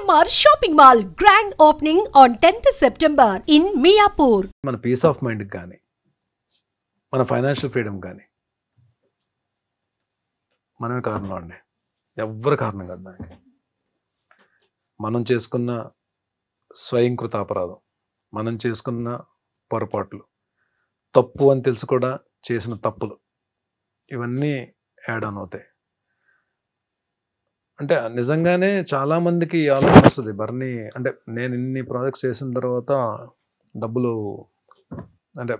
EMR Shopping Mall grand opening on 10th September in Miapur. మన piece of మైండ్కి కానీ మన ఫైనాన్షియల్ ఫ్రీడమ్ కానీ మనమే కారణం అండి. ఎవ్వరు కారణం కాదు దానికి. మనం చేసుకున్న స్వయంకృత అపరాధం, మనం చేసుకున్న పొరపాట్లు, తప్పు అని తెలుసు కూడా చేసిన తప్పులు, ఇవన్నీ యాడ్ ఆన్ అవుతాయి. అంటే నిజంగానే చాలా మందికి ఆలోచన వస్తుంది, బర్నీ అంటే నేను ఇన్ని ప్రాజెక్ట్స్ చేసిన తర్వాత డబ్బులు అంటే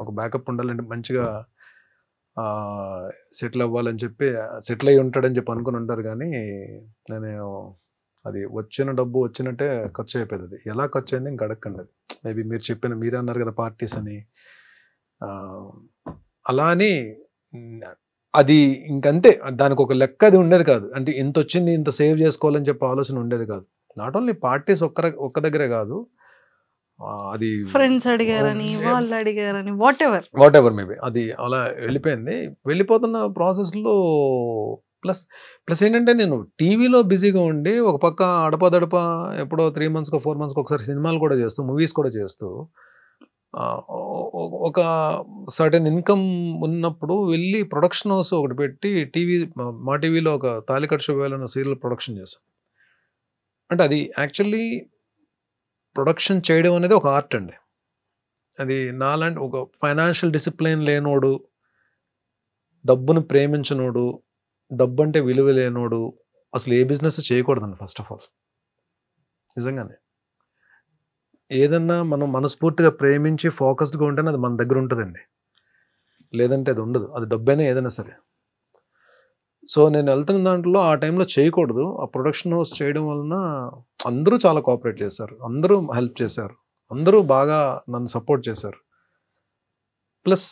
ఒక బ్యాకప్ ఉండాలంటే మంచిగా సెటిల్ అవ్వాలని చెప్పి సెటిల్ అయ్యి ఉంటాడని చెప్పి అనుకుని ఉంటారు. కానీ నేను అది వచ్చిన డబ్బు వచ్చినట్టే ఖర్చు అయిపోయింది. అది ఎలా ఖర్చు అయింది ఇంక అడగండి. అది మేబీ మీరు చెప్పిన, మీరే అన్నారు కదా పార్టీస్ అని, అలా అని అది ఇంకంతే. దానికి ఒక లెక్క అది ఉండేది కాదు. అంటే ఇంత వచ్చింది ఇంత సేవ్ చేసుకోవాలని చెప్పి ఆలోచన ఉండేది కాదు. నాట్ ఓన్లీ పార్టీస్ ఒక్క దగ్గరే కాదు, అది ఫ్రెండ్స్ అడిగారని, వాళ్ళు అడిగారని, వాట్ ఎవర్ మేబీ అది అలా వెళ్ళిపోయింది. వెళ్ళిపోతున్న ప్రాసెస్లో ప్లస్ ఏంటంటే నేను టీవీలో బిజీగా ఉండి ఒక పక్క అడపదడప ఎప్పుడో 3 months 4 months ఒకసారి సినిమాలు కూడా చేస్తూ, మూవీస్ కూడా చేస్తూ, ఒక సర్టెన్ ఇన్కమ్ ఉన్నప్పుడు వెళ్ళి ప్రొడక్షన్ హౌస్ ఒకటి పెట్టి మా టీవీలో ఒక తాలికట్ శుభవేళ సీరియల్ ప్రొడక్షన్ చేశాం. అంటే అది యాక్చువల్లీ ప్రొడక్షన్ చేయడం అనేది ఒక ఆర్ట్ అండి. అది నాలాంటి ఒక ఫైనాన్షియల్ డిసిప్లిన్ లేనోడు, డబ్బును ప్రేమించనోడు, డబ్బు అంటే విలువ లేనోడు అసలు ఏ బిజినెస్ చేయకూడదండి. ఫస్ట్ ఆఫ్ ఆల్ నిజంగానే ఏదన్నా మనం మనస్ఫూర్తిగా ప్రేమించి ఫోకస్డ్గా ఉంటేనే అది మన దగ్గర ఉంటుందండి, లేదంటే అది ఉండదు. అది డబ్బైనా ఏదైనా సరే. సో నేను వెళ్తున్న దాంట్లో ఆ టైంలో చేయకూడదు. ఆ ప్రొడక్షన్ హౌస్ చేయడం వలన అందరూ చాలా కోఆపరేట్ చేశారు, అందరూ హెల్ప్ చేశారు, అందరూ బాగా నన్ను సపోర్ట్ చేశారు. ప్లస్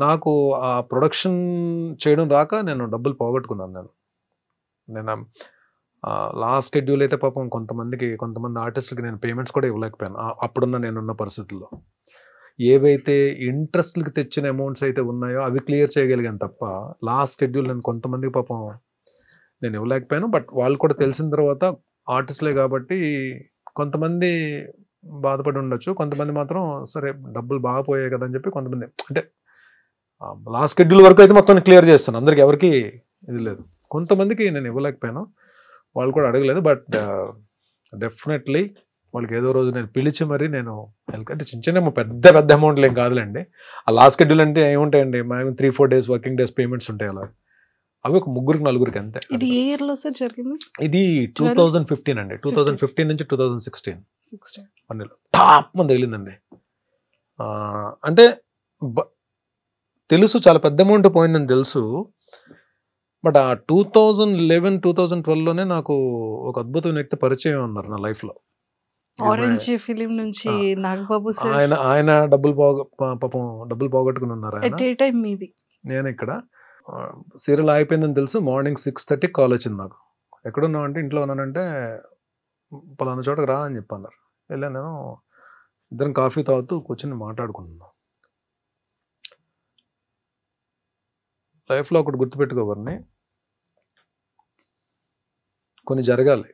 నాకు ఆ ప్రొడక్షన్ చేయడం రాక నేను డబ్బులు పోగొట్టుకున్నాను. నేను లాస్ట్ షెడ్యూల్ అయితే పాపం కొంతమంది ఆర్టిస్టులకి నేను పేమెంట్స్ కూడా ఇవ్వలేకపోయాను అప్పుడున్న నేనున్న పరిస్థితుల్లో. ఏవైతే ఇంట్రెస్ట్లకి తెచ్చిన అమౌంట్స్ అయితే ఉన్నాయో అవి క్లియర్ చేయగలిగాను తప్ప లాస్ట్ షెడ్యూల్ నేను కొంతమందికి పాపం నేను ఇవ్వలేకపోయాను. బట్ వాళ్ళు కూడా తెలిసిన తర్వాత ఆర్టిస్టులే కాబట్టి కొంతమంది బాధపడి ఉండొచ్చు, కొంతమంది మాత్రం సరే డబ్బులు బాగా పోయాయి కదా అని చెప్పి కొంతమంది, అంటే లాస్ట్ షెడ్యూల్ వరకు అయితే మొత్తం క్లియర్ చేస్తాను, అందరికి ఎవరికి ఇది లేదు. కొంతమందికి నేను ఇవ్వలేకపోయాను, వాళ్ళు కూడా అడగలేదు. బట్ డెఫినెట్లీ వాళ్ళకి ఏదో రోజు నేను పిలిచి మరి నేను అంటే చిన్న పెద్ద అమౌంట్లు ఏం కాదులేండి. ఆ లాస్ట్ షెడ్యూల్ అంటే ఏముంటాయండి, మేము 3-4 days వర్కింగ్ డేస్ పేమెంట్స్ ఉంటాయి. అలా అవి ఒక 3-4 అంతే. ఇది ఏ ఇయర్ లో సార్ జరిగింది? ఇది 2015 అండి. 2015 నుంచి 2016 అన్నిలో టాప్ మంది తగిలిందండి. అంటే తెలుసు చాలా పెద్ద అమౌంట్ పోయిందని తెలుసు. బట్ ఆ 2011-2012లోనే నాకు ఒక అద్భుతమైన వ్యక్తి పరిచయం అన్నారు నా లైఫ్లో. ఆరెంజ్ ఫిలిం నుంచి నాగబాబు సార్. ఆయన పాపం డబ్బులు పోగొట్టుకుని ఉన్నారు. నేను ఇక్కడ సీరియల్ అయిపోయిందని తెలుసు. మార్నింగ్ 6:30 కాల్ వచ్చింది నాకు. ఎక్కడున్నావు అంటే ఇంట్లో ఉన్నానంటే పలానా చోటకి రా అని చెప్పి అన్నారు. వెళ్ళాను. నేను ఇద్దరం కాఫీ తాగుతూ కూర్చొని మాట్లాడుకుంటున్నాను. లైఫ్లో ఒకటి గుర్తుపెట్టుకోవాలని, కొన్ని జరగాలి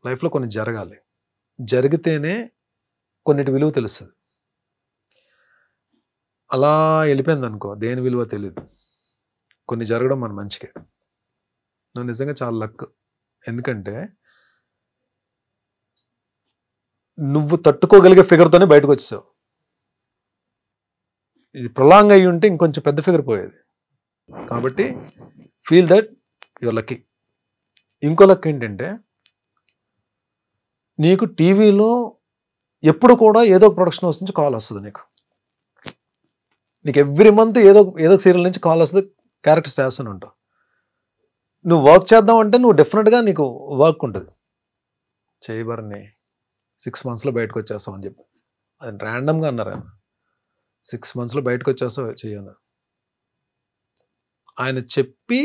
లైఫ్లో, కొన్ని జరగాలి, జరిగితేనే కొన్నిటి విలువ తెలుస్తుంది. అలా వెళ్ళిపోయింది అనుకో, దేని విలువ తెలియదు. కొన్ని జరగడం మన మంచికే. నువ్వు నిజంగా చాలా లక్. ఎందుకంటే నువ్వు తట్టుకోగలిగే ఫిగర్తోనే బయటకు వచ్చేసావు. ఇది ప్రొలాంగ్ అయ్యి ఉంటే ఇంకొంచెం పెద్ద ఫిగర్ పోయేది. కాబట్టి ఫీల్ దట్ యువర్ లక్కీ. ఇంకో లక్ ఏంటంటే నీకు టీవీలో ఎప్పుడు కూడా ఏదో ఒక ప్రొడక్షన్ హౌస్ నుంచి కాల్ వస్తుంది. నీకు ఎవ్రీ మంత్ ఏదో ఒక సీరియల్ నుంచి కాల్ వస్తుంది, క్యారెక్టర్స్ చేస్తూనే ఉంటావు. నువ్వు వర్క్ చేద్దాం అంటే నువ్వు డెఫినెట్గా నీకు వర్క్ ఉంటుంది. చేయబరని 6 monthsలో బయటకు వచ్చేస్తావు అని చెప్పి అది ర్యాండమ్గా అన్నారు. ఆయన 6 monthsలో బయటకు వచ్చేస్తావు చెయ్యను ఆయన చెప్పి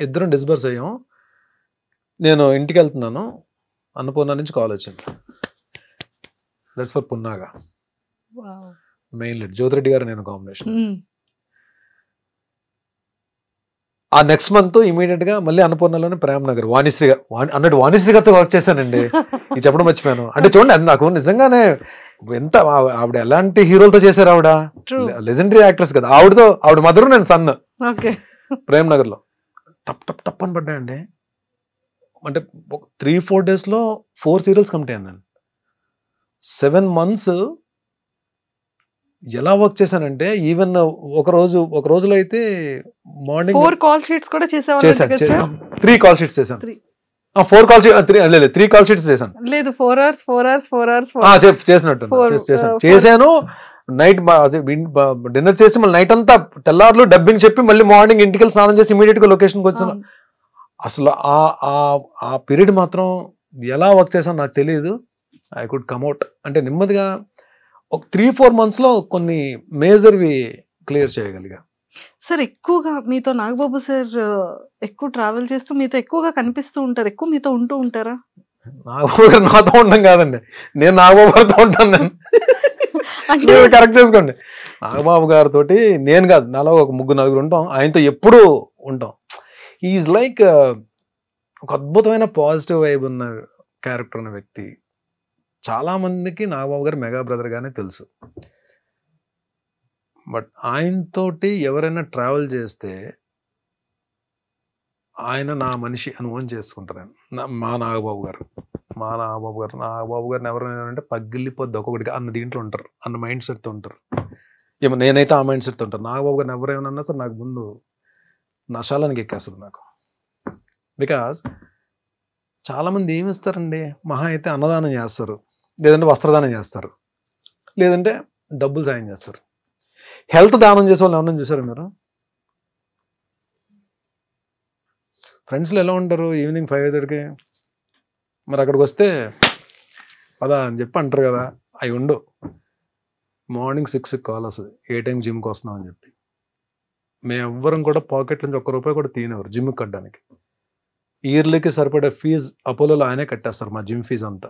ఇద్దరం డిస్బర్స్ అయ్యాం. నేను ఇంటికి వెళ్తున్నాను, అన్నపూర్ణ నుంచి కాల్ వచ్చింది. That's for Punnaga. Main lead Jyothi Reddy గారు నేను కాంబినేషన్. ఆ నెక్స్ట్ మంత్ ఇమీడియట్ గా మళ్ళీ అన్నపూర్ణలోనే ప్రేమ్ నగర్ వాణిశ్రీ గారు అన్నట్టు వాణిశ్రీ గారితో వర్క్ చేశానండి. ఇది చెప్పడం మర్చిపోయాను. అంటే చూడండి, అది నాకు నిజంగానే ఎంత ఆవిడ ఎలాంటి హీరోలతో చేశారు. ఆవిడ లెజెండరీ యాక్ట్రెస్ కదా. ఆవిడ మదరు, నేను సన్. ప్రేమ్ నగర్ లో టప్ టప్ టప్ అని పడ్డాయండి. అంటే 3-4 days లో 4 serials కంప్లీట్ అయ్యాను నేను. 7 months ఎలా వర్క్ చేశానంటే, ఈవెన్ ఒక రోజులో అయితే మార్నింగ్ 4 call sheets కూడా చేసేవాళ్ళు. 3 call sheets చేశాను. 4 call sheets 3 call sheets చేశాను. లేదు 4 hours చేసినట్టు చేశాను. నైట్ డిన్నర్ చేసి మళ్ళీ నైట్ అంతా తెల్లారులు డబ్బింగ్ చెప్పి మళ్ళీ మార్నింగ్ ఇంటికి వెళ్ళి స్నానం చేసి ఇమీడియట్ గా లొకేషన్కి వచ్చాను. అసలు ఆ పీరియడ్ మాత్రం ఎలా వర్క్ చేశాను నాకు తెలియదు. ఐ కుడ్ కమ్అట్ అంటే నెమ్మదిగా ఒక 3-4 months లో కొన్ని మేజర్వి క్లియర్ చేయగలిగా. సార్ ఎక్కువగా మీతో నాగబాబు సార్ ఎక్కువ ట్రావెల్ చేస్తూ మీతో ఎక్కువగా కనిపిస్తూ ఉంటారు, ఎక్కువ మీతో ఉంటూ ఉంటారా? నాగబాబు గారు నాతో ఉండడం కాదండి, నేను నాగబాబు గారితో ఉంటాను. నేను కరెక్ట్ చేసుకోండి. నాగబాబు గారితో నేను కాదు, నాలో ఒక 3-4 ఉంటాం. ఆయనతో ఎప్పుడూ ఉంటాం. ఈజ్ లైక్ ఒక అద్భుతమైన పాజిటివ్ వైబ్ ఉన్న క్యారెక్టర్ ఉన్న వ్యక్తి. చాలా మందికి నాగబాబు గారు మెగా బ్రదర్ గానే తెలుసు. బట్ ఆయనతోటి ఎవరైనా ట్రావెల్ చేస్తే ఆయన నా మనిషి అనుభవం చేసుకుంటారు. మా నాగబాబు గారు నాగబాబు గారిని ఎవరైనా అంటే పగిలిపోద్ది ఒక్కొక్కటిగా అన్న దీంట్లో ఉంటారు, అన్న మైండ్ సెట్తో ఉంటారు. ఏమో నేనైతే ఆ మైండ్ సెట్తో ఉంటాను. నాగబాబు గారిని ఎవరేమన్నా సరే నాకు ముందు నశాలానికి ఎక్కేస్తుంది నాకు. బికాజ్ చాలామంది ఏమి ఇస్తారండి, మహా అయితే అన్నదానం చేస్తారు, లేదంటే వస్త్రదానం చేస్తారు, లేదంటే డబ్బులు సాయం చేస్తారు. హెల్త్ దానం చేసే వాళ్ళు ఏమన్నా చూసారా మీరు? ఫ్రెండ్స్లో ఎలా ఉంటారు? ఈవినింగ్ 5:30కి మరి అక్కడికి వస్తే పదా అని చెప్పి అంటారు కదా, అవి ఉండు. మార్నింగ్ 6కి కాల్ వస్తుంది, ఏ టైం జిమ్కి వస్తున్నాం అని చెప్పి. మేము ఎవ్వరం కూడా పాకెట్ నుంచి ₹1 కూడా తీయనివ్వరు జిమ్కి కట్టడానికి. ఇయర్లీకి సరిపడే ఫీజు అపోలోలో ఆయనే కట్టేస్తారు, మా జిమ్ ఫీజు అంతా.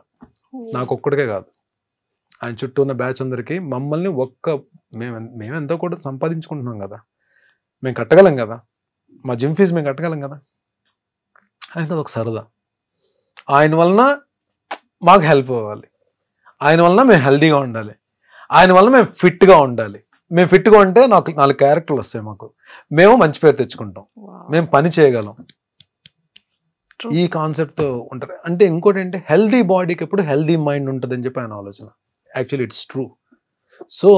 నాకు ఒక్కడికే కాదు, ఆయన చుట్టూ ఉన్న బ్యాచ్ అందరికీ. మమ్మల్ని మేము ఎంతో కూడా సంపాదించుకుంటున్నాం కదా, మేము కట్టగలం కదా, మా జిమ్ ఫీజు మేము కట్టగలం కదా. ఆయనకి అదొక సరదా. ఆయన వలన మాకు హెల్ప్ అవ్వాలి, ఆయన వలన మేము హెల్తీగా ఉండాలి, ఆయన వలన మేము ఫిట్గా ఉండాలి. మేము ఫిట్గా ఉంటే 4 క్యారెక్టర్లు వస్తాయి మాకు, మేము మంచి పేరు తెచ్చుకుంటాం, మేము పని చేయగలం. ఈ కాన్సెప్ట్ ఉంటారు. అంటే ఇంకోటి ఏంటి, హెల్దీ బాడీకి ఎప్పుడు హెల్దీ మైండ్ ఉంటుంది అని చెప్పి ఆయన ఆలోచన. Actually it's true. So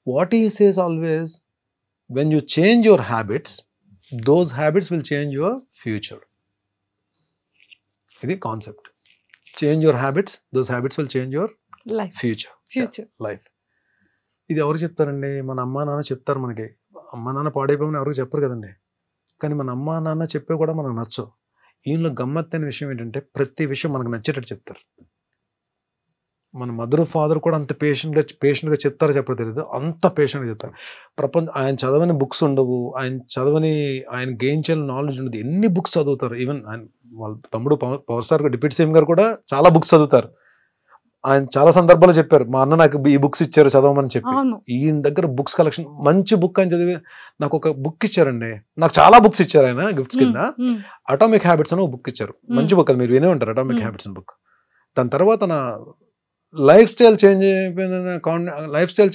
what he says always, when you change your habits, those habits will change your future. ఇది concept. Change your habits, those habits will change your future life. ఇది ఎవరు చెప్తారండి? మన అమ్మా నాన్న చెప్తారు మనకి. అమ్మా నాన్న పాడైపోమని ఎవరికి చెప్పరు కదండి. కానీ మన అమ్మా నాన్న చెప్పే కూడా మనకు నచ్చవు. ఈయనలో గమ్మత్తైన విషయం ఏంటంటే, ప్రతి విషయం మనకు నచ్చేటట్టు చెప్తారు. మన మదర్ ఫాదర్ కూడా అంత పేషెంట్గా చెప్తారో చెప్పరో తెలియదు, అంత పేషెంట్గా చెప్తారు. ఆయన చదవని బుక్స్ ఉండవు, ఆయన గెయిన్ చేయాలని నాలెడ్జ్ ఉండదు. ఎన్ని బుక్స్ చదువుతారు. ఈవెన్ వాళ్ళ తమ్ముడు పవర్ స్టార్ డిప్యూటీ సీఎం గారు కూడా చాలా బుక్స్ చదువుతారు. ఆయన చాలా సందర్భాలు చెప్పారు, మా అన్న నాకు ఈ బుక్స్ ఇచ్చారు చదవమని చెప్పి. ఈయన దగ్గర బుక్స్ కలెక్షన్, మంచి బుక్ అని చదివి నాకు ఒక బుక్ ఇచ్చారండి. నాకు చాలా బుక్స్ ఇచ్చారు ఆయన గిఫ్ట్స్ కింద. అటామిక్ హ్యాబిట్స్ అని ఒక బుక్ ఇచ్చారు. మంచి బుక్, అది మీరు వినే ఉంటారు, అటామిక్ హ్యాబిట్స్ అని బుక్. దాని తర్వాత నా లైఫ్ స్టైల్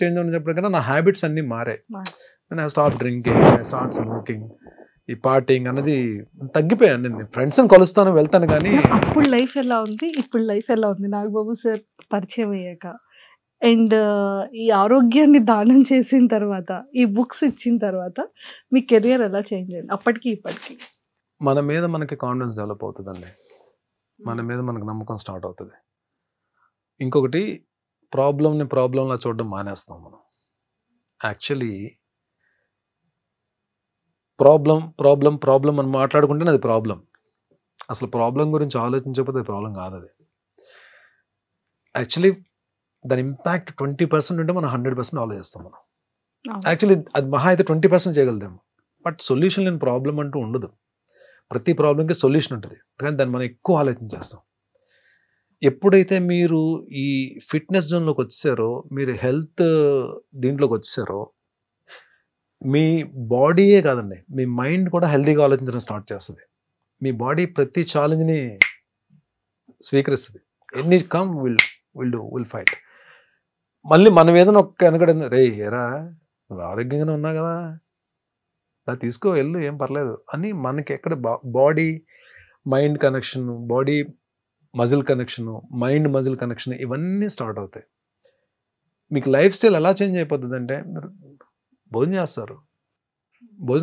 చేంజ్ అని చెప్పిన నా హ్యాబిట్స్ అన్ని మారాయి. I start drinking, I start smoking, ఈ పార్టీంగ్ అన్నది తగ్గిపోయాను. నేను ఫ్రెండ్స్ని కలుస్తాను, వెళ్తాను. కానీ అప్పుడు లైఫ్ ఎలా ఉంది, ఇప్పుడు లైఫ్ ఎలా ఉంది నాగబాబు సార్ పరిచయం అయ్యాక? అండ్ ఈ ఆరోగ్యాన్ని దానం చేసిన తర్వాత, ఈ బుక్స్ ఇచ్చిన తర్వాత మీ కెరియర్ ఎలా చేంజ్ అయింది అప్పటికి ఇప్పటికి? మన మీద మనకి కాన్ఫిడెన్స్ డెవలప్ అవుతుందండి, మన మీద మనకు నమ్మకం స్టార్ట్ అవుతుంది. ఇంకొకటి, ప్రాబ్లంలా చూడడం మానేస్తాం మనం. యాక్చువల్లీ ప్రాబ్లం అని మాట్లాడుకుంటేనే అది ప్రాబ్లం. అసలు ప్రాబ్లం గురించి ఆలోచించకపోతే అది ప్రాబ్లం కాదు. అది యాక్చువల్లీ దాని ఇంపాక్ట్ 20% ఉంటే మనం 100% ఆలోచిస్తాం మనం. యాక్చువల్లీ అది మహా అయితే 20% చేయగలుగుతాము. బట్ సొల్యూషన్ లేని ప్రాబ్లం అంటూ ఉండదు. ప్రతి ప్రాబ్లంకి సొల్యూషన్ ఉంటుంది, కానీ దాన్ని మనం ఎక్కువ ఆలోచించేస్తాం. ఎప్పుడైతే మీరు ఈ ఫిట్నెస్ జోన్లోకి వచ్చారో, మీరు హెల్త్ దీంట్లోకి వచ్చారో, మీ బాడీయే కాదండి, మీ మైండ్ కూడా హెల్తీగా ఆలోచించడం స్టార్ట్ చేస్తుంది. మీ బాడీ ప్రతి ఛాలెంజ్ని స్వీకరిస్తుంది. ఎన్ని కమ్ విల్ ఫైట్. మళ్ళీ మనం ఏదైనా ఒక్క వెనకడ రే ఏరా నువ్వు ఆరోగ్యంగానే ఉన్నా కదా, అది తీసుకో వెళ్ళు ఏం పర్లేదు అని మనకి ఎక్కడ body mind connection, body muscle connection, mind muscle connection ఇవన్నీ స్టార్ట్ అవుతాయి. మీకు లైఫ్ స్టైల్ ఎలా చేంజ్ అయిపోతుంది అంటే మీరు భోజనం చేస్తారు, భోజనం